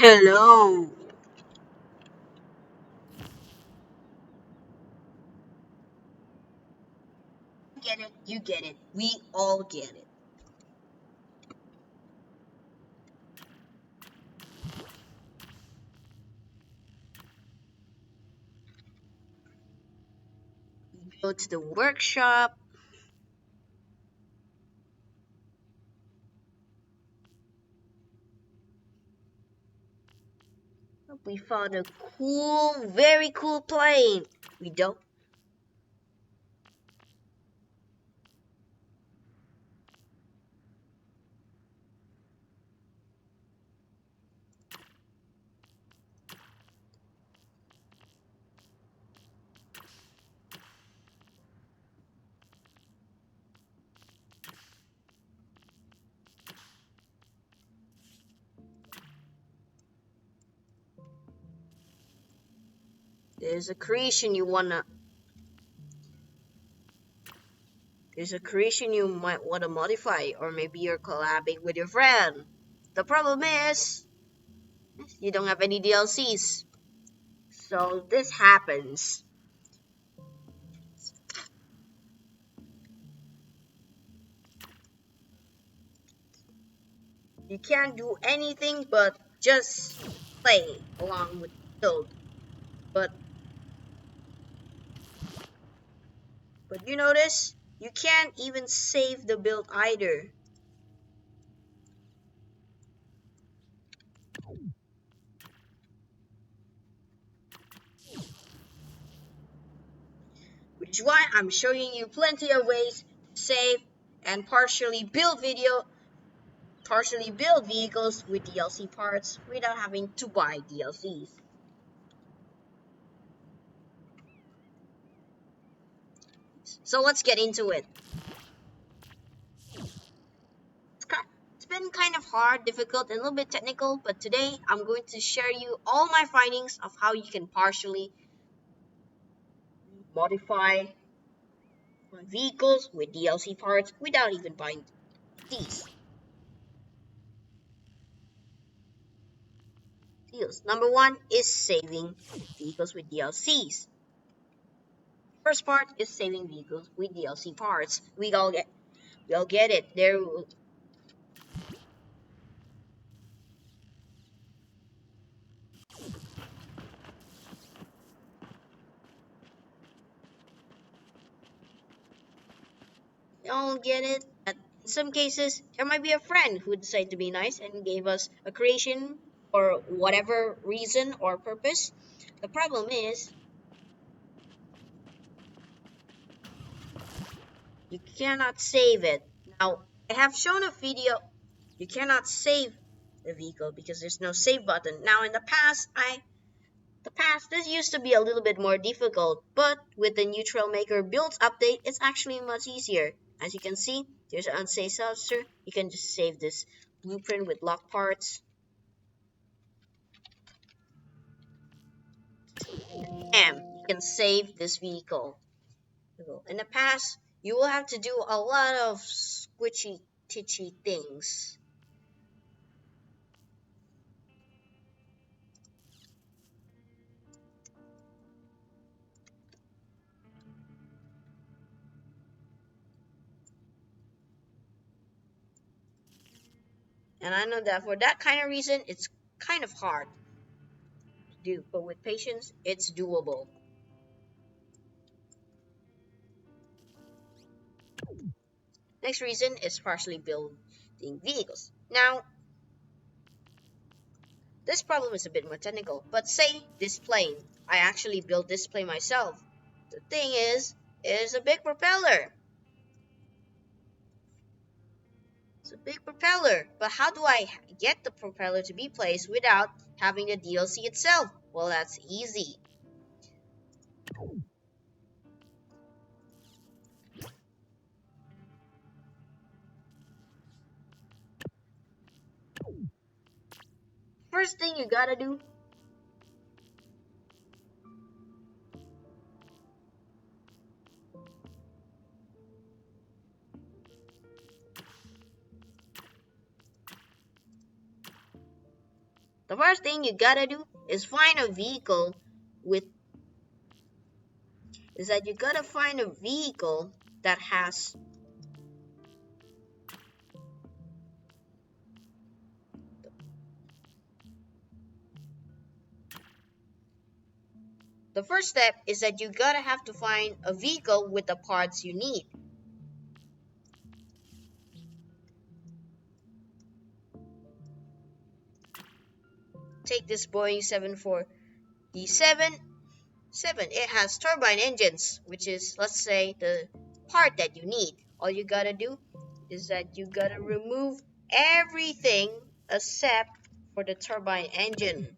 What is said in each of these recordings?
Hello. Get it? You get it. We all get it. We go to the workshop. We found a cool, very cool plane. We don't. There's a creation you wanna. There's a creation you might wanna modify, or maybe you're collabing with your friend. The problem is you don't have any DLCs. So this happens. You can't do anything but just play along with the build. But you notice you can't even save the build either, which is why I'm showing you plenty of ways to save and partially build vehicles with DLC parts without having to buy DLCs. So let's get into it. It's been kind of hard, difficult, and a little bit technical, but today I'm going to share you all my findings of how you can partially modify vehicles with DLC parts without even buying these deals. Number one is saving vehicles with DLCs. First part is saving vehicles with DLC parts. We all get it. There we all get it. That in some cases there might be a friend who decided to be nice and gave us a creation for whatever reason or purpose. The problem is you cannot save it. Now I have shown a video. You cannot save the vehicle because there's no save button. Now in the past, this used to be a little bit more difficult, but with the new Trailmaker builds update, it's actually much easier. As you can see, there's an unsave subster. You can just save this blueprint with lock parts, and you can save this vehicle. In the past, you will have to do a lot of squishy, titchy things. And I know that for that kind of reason, it's kind of hard to do, but with patience, it's doable. Next reason is partially building vehicles. Now, this problem is a bit more technical, but say this plane. I actually built this plane myself. The thing is, it is a big propeller. It's a big propeller, but how do I get the propeller to be placed without having the DLC itself? Well, that's easy. First thing you gotta do, The first thing you gotta do is find a vehicle with is that you gotta find a vehicle that has the first step is that you gotta have to find a vehicle with the parts you need. Take this Boeing 747. It has turbine engines, which is, let's say, the part that you need. All you gotta do is that you gotta remove everything except for the turbine engine.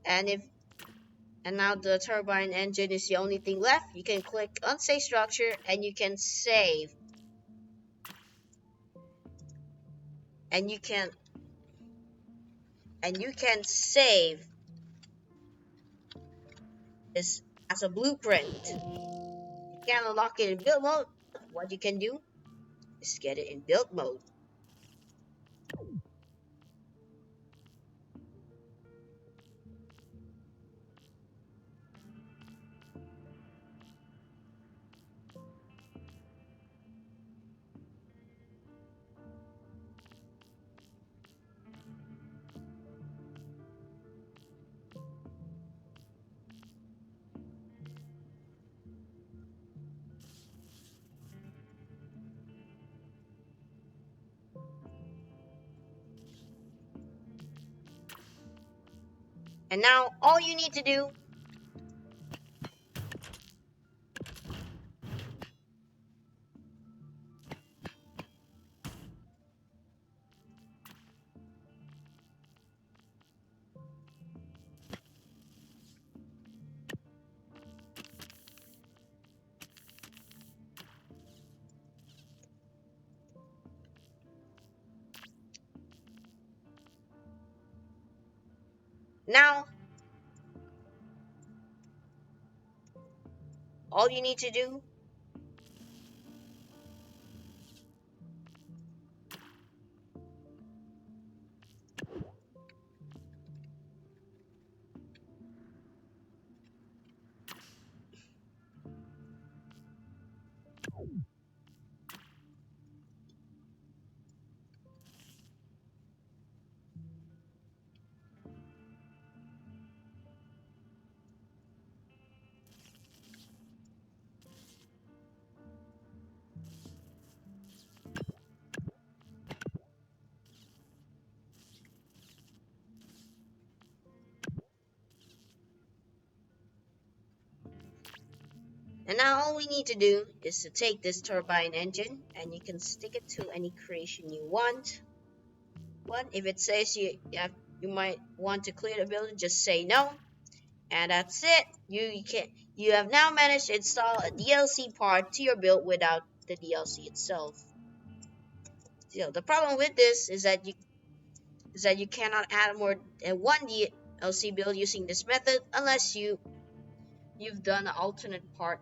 And if and now the turbine engine is the only thing left, you can click on save structure and you can save. And you can save this as a blueprint. You can't unlock it in build mode. What you can do is get it in build mode. And now all you need to do now all you need to do and now all we need to do is to take this turbine engine and you can stick it to any creation you want. If it says you might want to clear the building, just say no. And that's it. You have now managed to install a DLC part to your build without the DLC itself. So the problem with this is that you cannot add more than one DLC build using this method unless you've done an alternate part.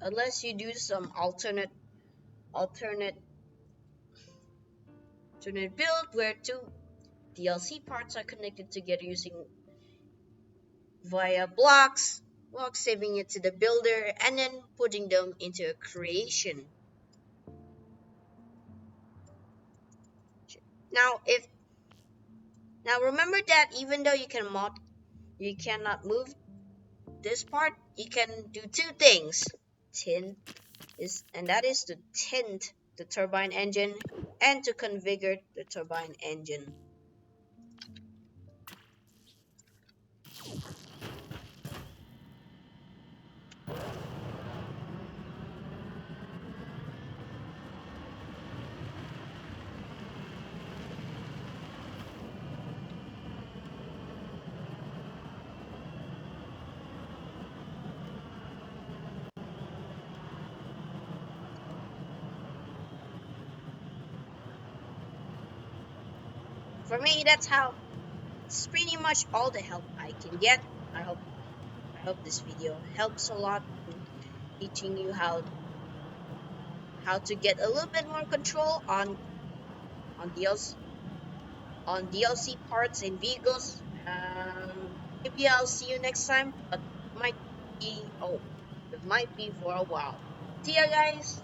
Unless you do some alternate build where two DLC parts are connected together using via blocks, saving it to the builder, and then putting them into a creation. Now remember that even though you cannot move this part, you can do two things. That is to tint the turbine engine and to configure the turbine engine. For me, it's pretty much all the help I can get. I hope Hope this video helps a lot in teaching you how to get a little bit more control on DLC on DLC parts and vehicles. Maybe I'll see you next time, but might be, oh, it might be for a while. See ya, guys.